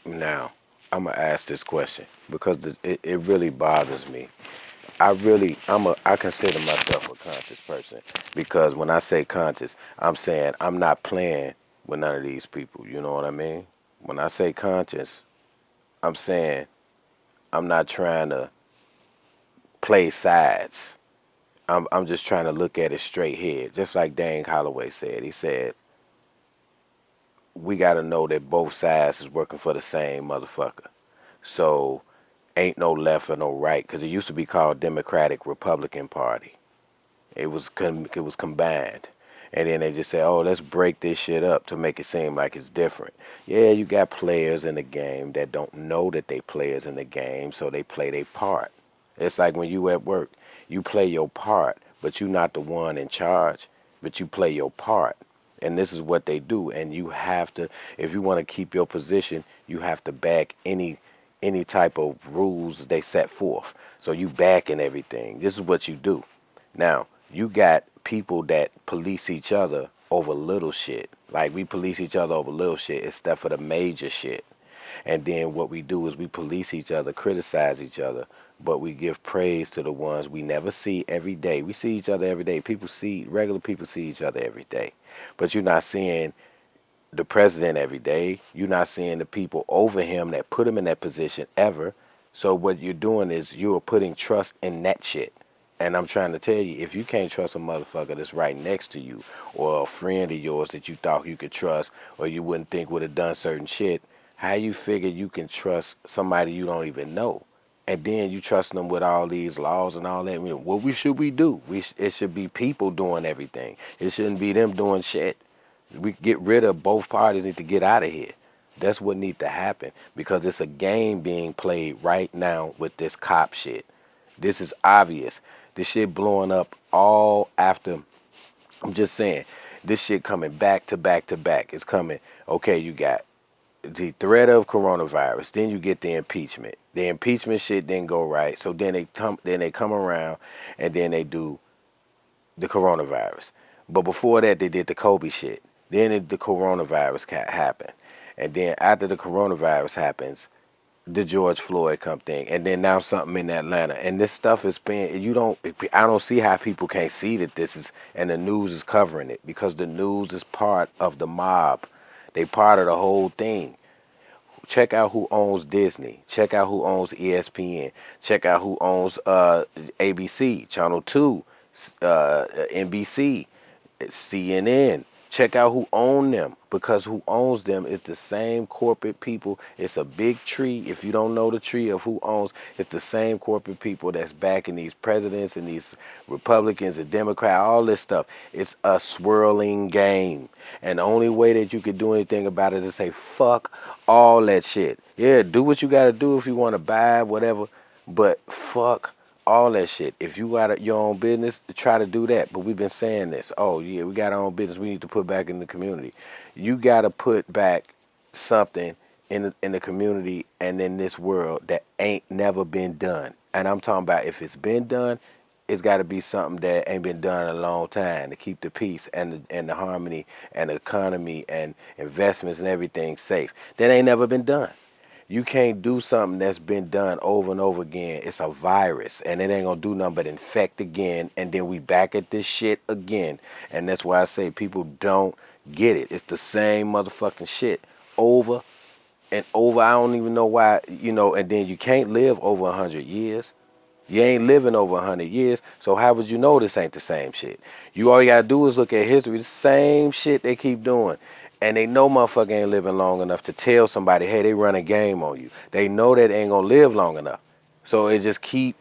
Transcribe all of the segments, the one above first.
Now, I'm gonna ask this question because it really bothers me. I consider myself a conscious person because when I say conscious, I'm saying I'm not playing with none of these people. You know what I mean? When I say conscious, I'm saying I'm not trying to play sides. I'm just trying to look at it straight head. Just like Dane Holloway said. He said, we got to know that both sides is working for the same motherfucker. So ain't no left or no right because it used to be called Democratic Republican Party. It was combined. And then they just say, "Oh, let's break this shit up to make it seem like it's different." Yeah, you got players in the game that don't know that they players in the game, so they play their part. It's like when you at work, you play your part, but you're not the one in charge, but you play your part. And this is what they do. And you have to, if you want to keep your position, you have to back any type of rules they set forth. So you backing everything. This is what you do. Now, you got people that police each other over little shit. Like we police each other over little shit instead for the major shit. And then what we do is we police each other, criticize each other, but we give praise to the ones we never see every day. We see each other every day. Regular people see each other every day. But you're not seeing the president every day. You're not seeing the people over him that put him in that position ever. So what you're doing is you're putting trust in that shit. And I'm trying to tell you, if you can't trust a motherfucker that's right next to you, or a friend of yours that you thought you could trust, or you wouldn't think would have done certain shit, how you figure you can trust somebody you don't even know? And then you trust them with all these laws and all that. What should we do? It should be people doing everything. It shouldn't be them doing shit. We get rid of both parties. Need to get out of here. That's what needs to happen because it's a game being played right now with this cop shit. This is obvious. This shit blowing up all after. I'm just saying, this shit coming back to back to back. It's coming. Okay, you got the threat of coronavirus. Then you get the impeachment. The impeachment shit didn't go right. So then they come around and then they do the coronavirus. But before that, they did the Kobe shit. Then the coronavirus happened. And then after the coronavirus happens, the George Floyd come thing, and then now something in Atlanta, and this stuff is being I don't see how people can't see that this is, and the news is covering it because the news is part of the mob. They part of the whole thing. Check out who owns Disney. Check out who owns ESPN. Check out who owns ABC, Channel 2, NBC, CNN. Check out who own them because who owns them is the same corporate people. It's a big tree. If you don't know the tree of who owns, it's the same corporate people that's backing these presidents and these Republicans and Democrats, all this stuff. It's a swirling game. And the only way that you could do anything about it is say, fuck all that shit. Yeah, do what you got to do if you want to buy, whatever. But fuck all that shit. If you got your own business, try to do that. But we've been saying this. Oh yeah, we got our own business. We need to put back in the community. You got to put back something in the community and in this world that ain't never been done. And I'm talking about if it's been done, it's got to be something that ain't been done in a long time to keep the peace and the harmony and the economy and investments and everything safe. That ain't never been done. You can't do something that's been done over and over again. It's a virus, and it ain't gonna do nothing but infect again, and then we back at this shit again. And that's why I say people don't get it. It's the same motherfucking shit over and over. I don't even know why, and then you can't live over 100 years. You ain't living over 100 years, so how would you know this ain't the same shit? You all you gotta do is look at history. The same shit they keep doing. And they know motherfucker ain't living long enough to tell somebody, hey, they run a game on you. They know that they ain't gonna live long enough. So it just keep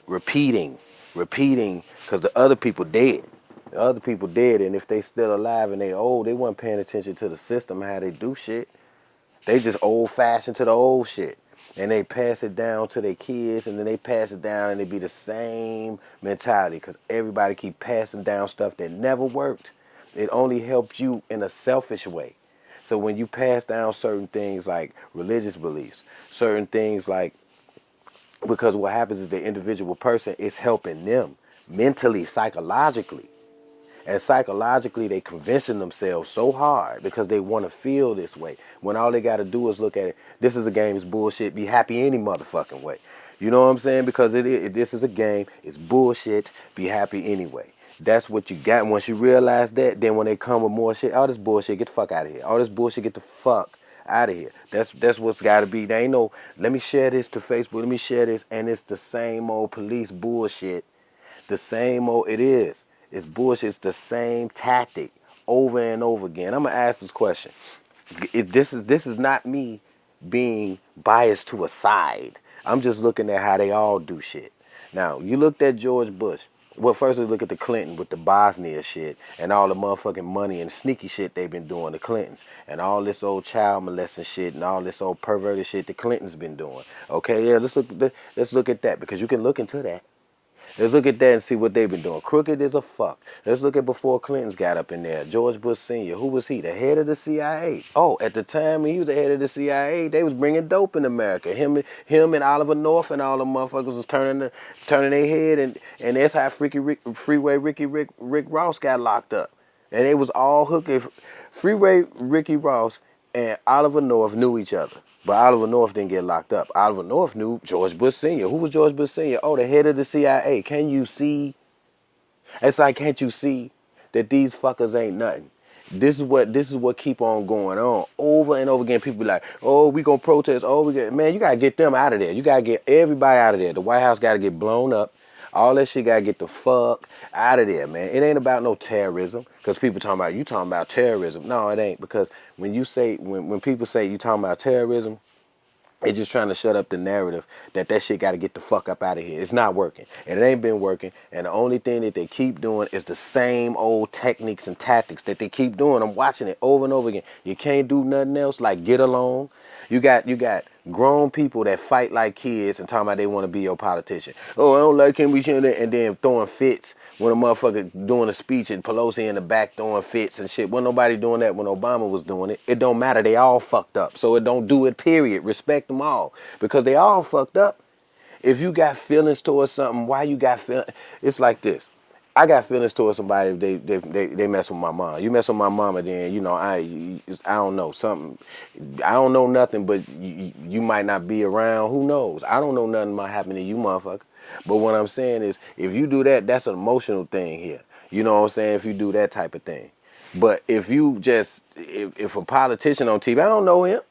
repeating, because the other people dead. The other people dead, and if they still alive and they old, they wasn't paying attention to the system, how they do shit. They just old fashioned to the old shit. And they pass it down to their kids, and then they pass it down, and it be the same mentality, because everybody keep passing down stuff that never worked. It only helped you in a selfish way. So when you pass down certain things like religious beliefs, certain things like, because what happens is the individual person is helping them mentally, psychologically. And psychologically, they convincing themselves so hard because they want to feel this way. When all they got to do is look at it. This is a game. It's bullshit. Be happy any motherfucking way. You know what I'm saying? Because this is a game. It's bullshit. Be happy anyway. That's what you got. And once you realize that, then when they come with more shit, all this bullshit, get the fuck out of here. All this bullshit, get the fuck out of here. That's what's got to be. There ain't no, let me share this to Facebook. Let me share this. And it's the same old police bullshit. The same old, it is. It's bullshit. It's the same tactic over and over again. I'm going to ask this question. This is not me being biased to a side. I'm just looking at how they all do shit. Now, you looked at George Bush. Well, first we look at the Clinton with the Bosnia shit and all the motherfucking money and sneaky shit they've been doing, the Clintons, and all this old child molesting shit and all this old perverted shit the Clintons been doing. Okay, yeah, let's look at that because you can look into that. Let's look at that and see what they've been doing. Crooked as a fuck. Let's look at before Clinton's got up in there. George Bush Sr., who was he? The head of the CIA. Oh, at the time when he was the head of the CIA, they was bringing dope in America. Him and Oliver North and all the motherfuckers was turning their head, and that's how Freeway Rick Ross got locked up. And they was all hooked. Freeway Ricky Ross and Oliver North knew each other. But Oliver North didn't get locked up. Oliver North knew George Bush Sr. Who was George Bush Sr.? Oh, the head of the CIA. Can you see? It's like, can't you see that these fuckers ain't nothing? This is what keep on going on over and over again. People be like, oh, we gonna protest. Oh, man, you gotta get them out of there. You gotta get everybody out of there. The White House gotta get blown up. All that shit gotta get the fuck out of there, man. It ain't about no terrorism. Cause people talking about terrorism. No, it ain't. Because when people say you talking about terrorism, they're just trying to shut up the narrative that shit got to get the fuck up out of here. It's not working. And it ain't been working. And the only thing that they keep doing is the same old techniques and tactics that they keep doing. I'm watching it over and over again. You can't do nothing else like get along. You got grown people that fight like kids and talking about they want to be your politician. Oh, I don't like him, and then throwing fits when a motherfucker doing a speech and Pelosi in the back throwing fits and shit. Wasn't nobody doing that when Obama was doing it. It don't matter. They all fucked up. So it don't do it, period. Respect them all. Because they all fucked up. If you got feelings towards something, why you got feelings? It's like this. I got feelings towards somebody if they mess with my mom. You mess with my mama, then I don't know something. I don't know nothing, but you might not be around. Who knows? I don't know nothing might happen to you, motherfucker. But what I'm saying is, if you do that, that's an emotional thing here. You know what I'm saying? If you do that type of thing. But if you just if a politician on TV, I don't know him.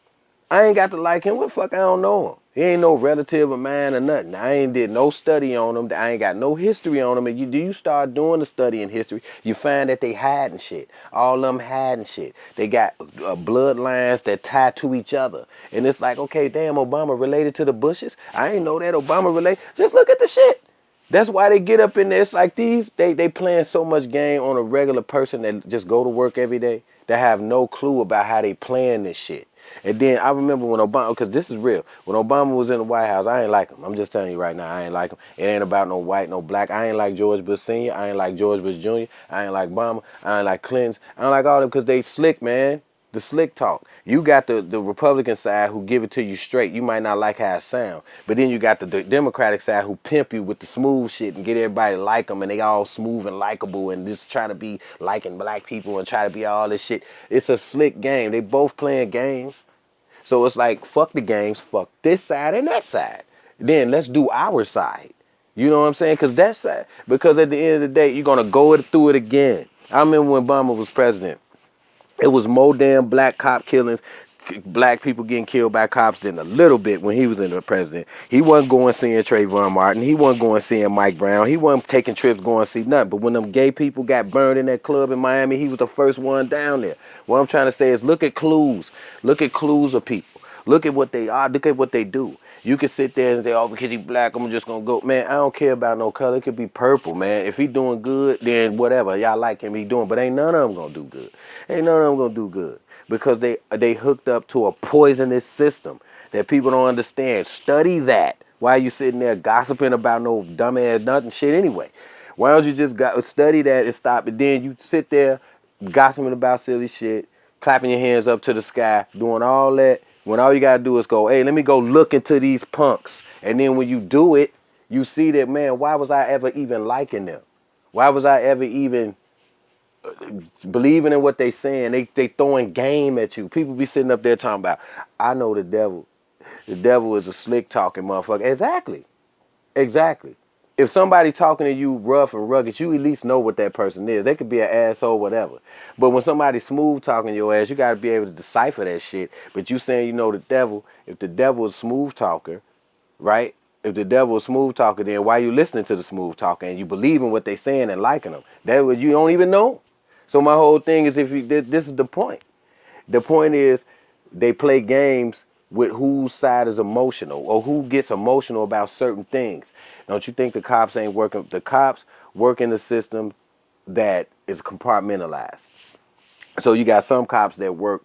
I ain't got to like him. What the fuck? I don't know him. He ain't no relative of mine or nothing. I ain't did no study on him. I ain't got no history on him. And you start doing the study in history, you find that they hiding shit. All of them hiding shit. They got bloodlines that tie to each other. And it's like, okay, damn, Obama related to the Bushes? I ain't know that Obama related. Just look at the shit. That's why they get up in there. It's like they playing so much game on a regular person that just go to work every day that have no clue about how they playing this shit. And then I remember when Obama, because this is real, when Obama was in the White House, I ain't like him. I'm just telling you right now, I ain't like him. It ain't about no white, no black. I ain't like George Bush Sr. I ain't like George Bush Jr. I ain't like Obama. I ain't like Clinton. I don't like all them because they slick, man. The slick talk. You got the Republican side who give it to you straight. You might not like how it sound. But then you got the Democratic side who pimp you with the smooth shit and get everybody to like them and they all smooth and likable and just try to be liking black people and try to be all this shit. It's a slick game. They both playing games. So it's like, fuck the games, fuck this side and that side. Then let's do our side. You know what I'm saying? Because at the end of the day, you're going to go through it again. I remember when Obama was president. It was more damn black cop killings, black people getting killed by cops than a little bit when he was in the president. He wasn't going seeing Trayvon Martin. He wasn't going seeing Mike Brown. He wasn't taking trips going to see nothing. But when them gay people got burned in that club in Miami, he was the first one down there. What I'm trying to say is look at clues. Look at clues of people. Look at what they are. Look at what they do. You can sit there and say, oh, because he black, I'm just going to go. Man, I don't care about no color. It could be purple, man. If he doing good, then whatever. Y'all like him, he doing. But ain't none of them going to do good. Ain't none of them going to do good. Because they hooked up to a poisonous system that people don't understand. Study that. Why are you sitting there gossiping about no dumbass nothing shit anyway? Why don't you just study that and stop it? Then you sit there gossiping about silly shit, clapping your hands up to the sky, doing all that. When all you got to do is go, hey, let me go look into these punks. And then when you do it, you see that, man, why was I ever even liking them? Why was I ever even believing in what they saying. They throwing game at you. People be sitting up there talking about, I know the devil. The devil is a slick talking motherfucker. Exactly. Exactly. If somebody talking to you rough and rugged, you at least know what that person is. They could be an asshole, whatever. But when somebody smooth talking your ass, you got to be able to decipher that shit. But you saying you know the devil, if the devil is smooth talker, right? If the devil is smooth talker, then why you listening to the smooth talker and you believe in what they saying and liking them? That was you don't even know. So my whole thing is, if you this is the point. The point is they play games with whose side is emotional or who gets emotional about certain things. Don't you think the cops ain't working? The cops work in a system that is compartmentalized. So you got some cops that work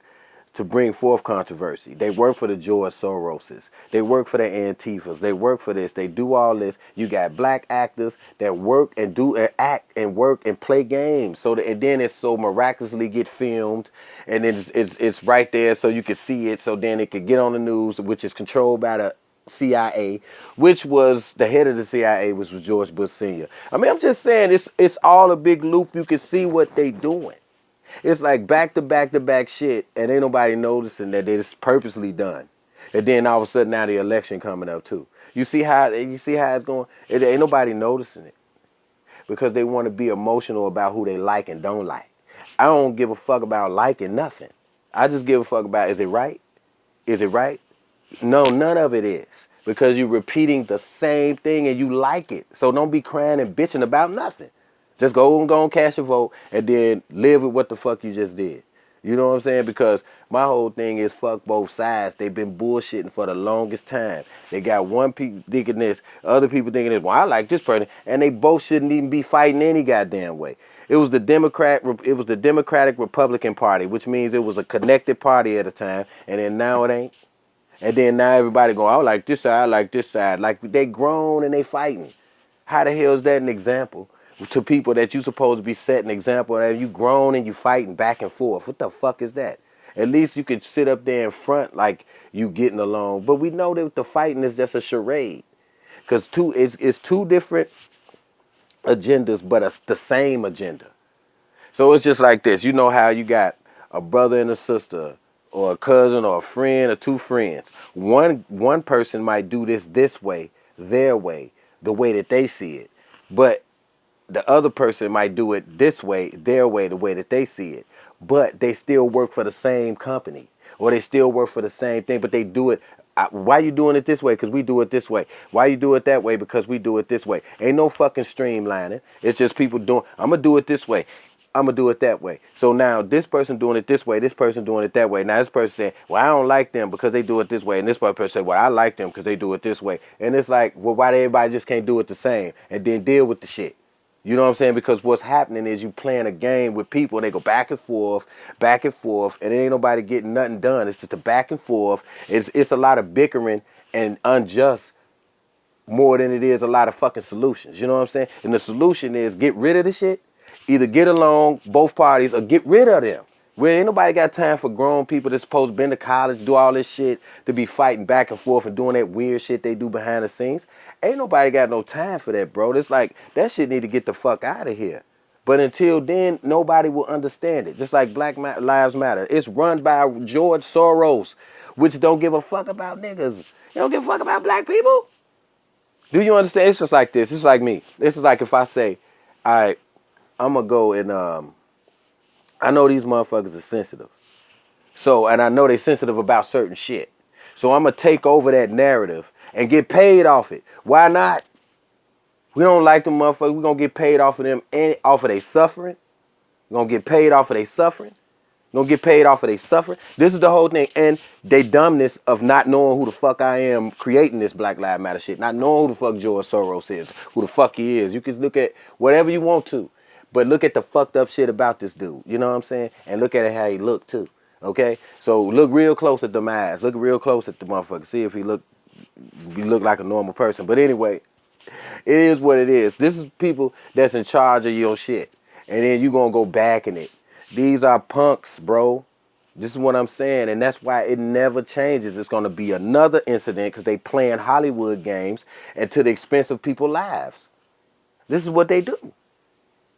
to bring forth controversy. They work for the George Soroses. They work for the Antifas. They work for this. They do all this. You got black actors that work and do and act and work and play games. So that, and then it's so miraculously get filmed, and then it's right there so you can see it. So then it could get on the news, which is controlled by the CIA, which was the head of the CIA, which was George Bush Sr. I mean, I'm just saying it's all a big loop. You can see what they doing. It's like back to back to back shit, and ain't nobody noticing that it's purposely done. And then all of a sudden now the election coming up too. You see how it's going? It ain't nobody noticing it because they want to be emotional about who they like and don't like. I don't give a fuck about liking nothing. I just give a fuck about, is it right? Is it right? No, none of it is, because you're repeating the same thing and you like it. So don't be crying and bitching about nothing. Just go and cast your vote and then live with what the fuck you just did. You know what I'm saying? Because my whole thing is fuck both sides. They've been bullshitting for the longest time. They got one people thinking this, other people thinking this. Well, I like this person, and they both shouldn't even be fighting any goddamn way. It was the Democratic Republican Party, which means it was a connected party at a time, and then now it ain't. And then now everybody going, I like this side, I like this side. Like they grown and they fighting. How the hell is that an example to people that you supposed to be setting an example that you grown and you fighting back and forth? What the fuck is that? At least you could sit up there in front like you getting along. But we know that the fighting is just a charade. Because it's two different agendas, but it's the same agenda. So it's just like this. You know how you got a brother and a sister, or a cousin or a friend or two friends. One person might do this way, their way, the way that they see it. But the other person might do it this way, their way, the way that they see it. But they still work for the same company, or they still work for the same thing, but they do it. Why you doing it this way? Because we do it this way. Why you do it that way? Because we do it this way. Ain't no fucking streamlining. It's just people doing, I'm going to do it this way. I'm going to do it that way. So now this person doing it this way, this person doing it that way. Now this person saying, well, I don't like them because they do it this way. And this person say, well, I like them because they do it this way. And it's like, well, why everybody just can't do it the same and then deal with the shit? You know what I'm saying? Because what's happening is you playing a game with people and they go back and forth, and there ain't nobody getting nothing done. It's just a back and forth. It's a lot of bickering and unjust more than it is a lot of fucking solutions. You know what I'm saying? And the solution is get rid of the shit. Either get along, both parties, or get rid of them. Well, ain't nobody got time for grown people that's supposed to been to college, do all this shit, to be fighting back and forth and doing that weird shit they do behind the scenes. Ain't nobody got no time for that, bro. It's like, that shit need to get the fuck out of here. But until then, nobody will understand it. Just like Lives Matter. It's run by George Soros, which don't give a fuck about niggas. You don't give a fuck about black people? Do you understand? It's just like this. It's like me. This is like if I say, all right, I'm going to go and, I know these motherfuckers are sensitive. So, and I know they sensitive about certain shit. So I'm going to take over that narrative and get paid off it. Why not? We don't like them motherfuckers. We're going to get paid off of them and off of their suffering. We're going to get paid off of their suffering. We're going to get paid off of their suffering. This is the whole thing. And they dumbness of not knowing who the fuck I am creating this Black Lives Matter shit. Not knowing who the fuck George Soros is. Who the fuck he is. You can look at whatever you want to. But look at the fucked up shit about this dude. You know what I'm saying? And look at it how he look too. Okay? So look real close at the eyes. Look real close at the motherfucker. See if he look like a normal person. But anyway, it is what it is. This is people that's in charge of your shit. And then you gonna go back in it. These are punks, bro. This is what I'm saying. And that's why it never changes. It's gonna be another incident because they playing Hollywood games and to the expense of people's lives. This is what they do.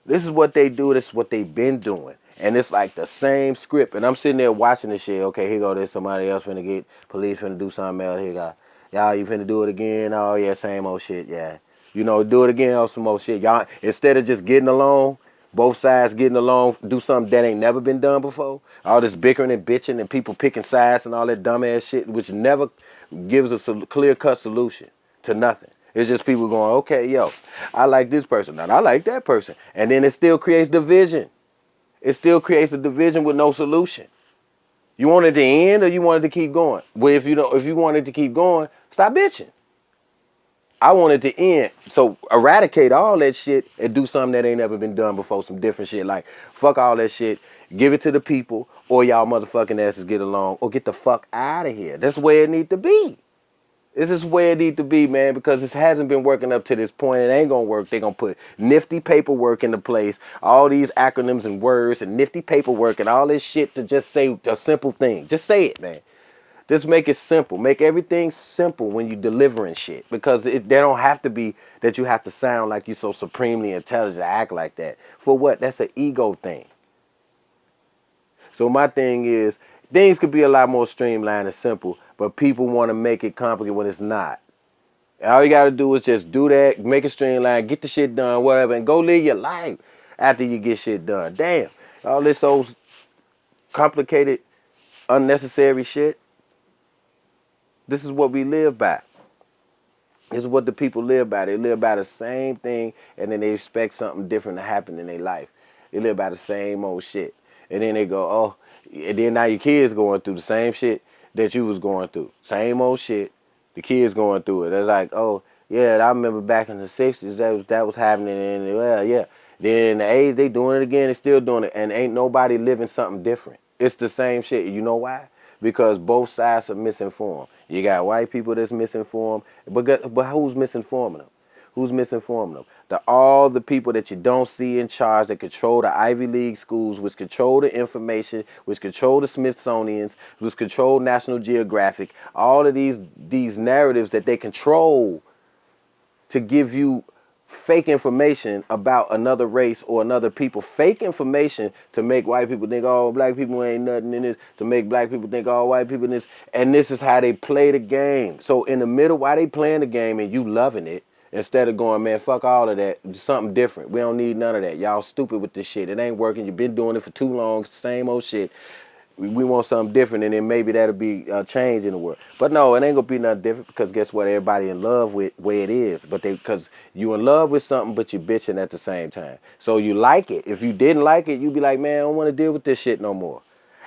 This is what they do. This is what they've been doing. And it's like the same script. And I'm sitting there watching this shit. Okay, here go this. Somebody else finna get police finna do something else. Here go. Y'all, you finna do it again? Oh, yeah, same old shit. Yeah. You know, do it again or some more shit. Y'all, instead of just getting along, both sides getting along, do something that ain't never been done before. All this bickering and bitching and people picking sides and all that dumbass shit, which never gives us a clear-cut solution to nothing. It's just people going, okay, yo, I like this person, and I like that person. And then it still creates division. It still creates a division with no solution. You want it to end or you want it to keep going? Well, if you want it to keep going, stop bitching. I want it to end. So eradicate all that shit and do something that ain't never been done before. Some different shit. Like, fuck all that shit. Give it to the people, or y'all motherfucking asses get along, or get the fuck out of here. That's where it need to be. This is where it need to be, man, because it hasn't been working up to this point. It ain't gonna work. They gonna put nifty paperwork into place, all these acronyms and words and nifty paperwork and all this shit to just say a simple thing. Just say it, man. Just make it simple. Make everything simple when you delivering shit, because they don't have to be that you have to sound like you so supremely intelligent to act like that. For what? That's an ego thing. So my thing is, things could be a lot more streamlined and simple, but people want to make it complicated when it's not. All you got to do is just do that, make it streamlined, get the shit done, whatever, and go live your life after you get shit done. Damn, all this old complicated, unnecessary shit, this is what we live by. This is what the people live by. They live by the same thing, and then they expect something different to happen in their life. They live by the same old shit. And then they go, oh, and then now your kids going through the same shit that you was going through. Same old shit. The kids going through it. They're like, oh, yeah, I remember back in the 60s that was happening. And, well, yeah. Then in the 80s, they doing it again. They still doing it. And ain't nobody living something different. It's the same shit. You know why? Because both sides are misinformed. You got white people that's misinformed. But who's misinforming them? Who's misinforming them? All the people that you don't see in charge that control the Ivy League schools, which control the information, which control the Smithsonians, which control National Geographic, all of these narratives that they control to give you fake information about another race or another people, fake information to make white people think, oh, black people ain't nothing in this, to make black people think, oh, white people in this, and this is how they play the game. So in the middle, while they playing the game and you loving it, instead of going, man, fuck all of that, something different. We don't need none of that. Y'all stupid with this shit. It ain't working. You've been doing it for too long. It's the same old shit. We want something different, and then maybe that'll be a change in the world. But no, it ain't gonna be nothing different, because guess what? Everybody in love with where it is. But because you in love with something, but you bitching at the same time. So you like it. If you didn't like it, you'd be like, man, I don't want to deal with this shit no more.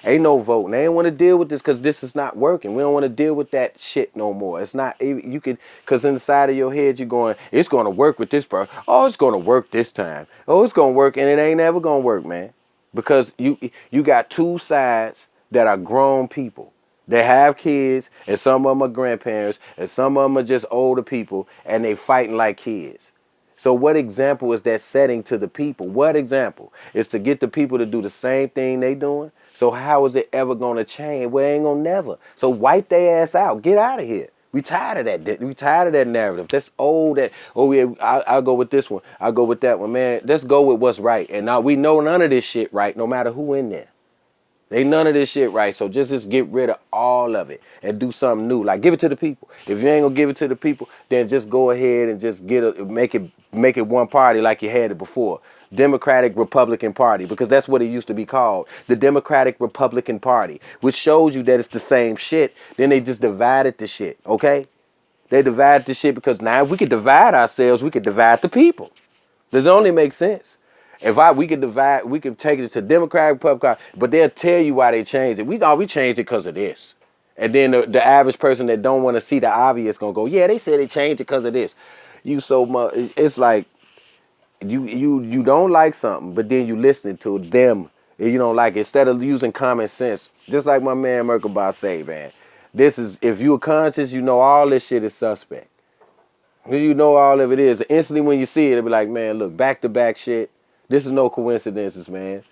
Ain't no voting. They ain't want to deal with this because this is not working. We don't want to deal with that shit no more. It's not, you could, because inside of your head you're going, it's going to work with this person. Oh, it's going to work this time. Oh, it's going to work, and it ain't ever going to work, man. Because you got two sides that are grown people. They have kids, and some of them are grandparents, and some of them are just older people, and they fighting like kids. So what example is that setting to the people? What example is to get the people to do the same thing they doing? So how is it ever going to change? Well, it ain't going to never. So wipe their ass out. Get out of here. We tired of that. We tired of that narrative. That's old. That, oh yeah, I'll go with this one. I'll go with that one. Man, let's go with what's right. And now we know none of this shit right, no matter who in there. Ain't none of this shit right. So just get rid of all of it and do something new. Like, give it to the people. If you ain't gonna give it to the people, then just go ahead and just make it one party like you had it before. Democratic Republican Party, because that's what it used to be called. The Democratic Republican Party, which shows you that it's the same shit. Then they just divided the shit, okay? They divided the shit because now if we could divide ourselves, we could divide the people. Does it only make sense? If we could divide, we could take it to Democratic Republican, but they'll tell you why they changed it. We changed it because of this. And then the average person that don't want to see the obvious gonna go, yeah, they said they changed it because of this. You so much, it's like you don't like something, but then you listening to them and you don't like it. Instead of using common sense, just like my man Merkelbach say, man, this is, if you're conscious, you know all this shit is suspect. You know all of it is. Instantly when you see it, it'll be like, man, look, back to back shit. This is no coincidences, man.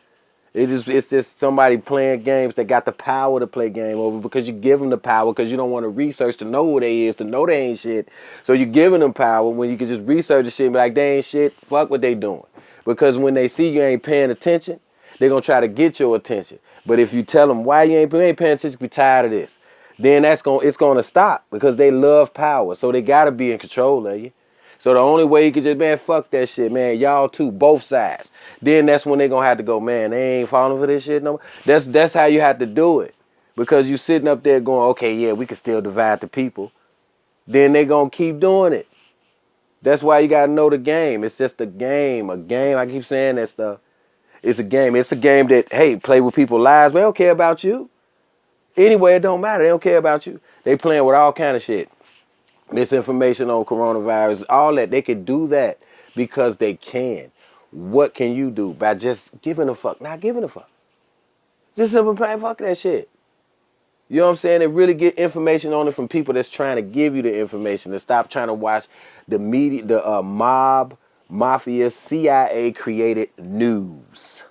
It's just somebody playing games that got the power to play game over, because you give them the power because you don't want to research to know who they is, to know they ain't shit. So you're giving them power when you can just research the shit and be like, they ain't shit, fuck what they doing. Because when they see you ain't paying attention, they're going to try to get your attention. But if you tell them why you ain't paying attention, we tired of this, then it's going to stop because they love power. So they got to be in control of you. So the only way you can just, man, fuck that shit, man. Y'all too, both sides. Then that's when they're going to have to go, man, they ain't falling for this shit no more. That's how you have to do it. Because you sitting up there going, okay, yeah, we can still divide the people. Then they going to keep doing it. That's why you got to know the game. It's just a game. A game, I keep saying that stuff. It's a game. It's a game that, hey, play with people's lives. They don't care about you. Anyway, it don't matter. They don't care about you. They playing with all kind of shit. Misinformation on coronavirus, all that. They can do that because they can. What can you do by just giving a fuck? Not giving a fuck. Just simply playing fuck that shit. You know what I'm saying? And really get information on it from people that's trying to give you the information. And stop trying to watch the media, the mob, mafia, CIA created news.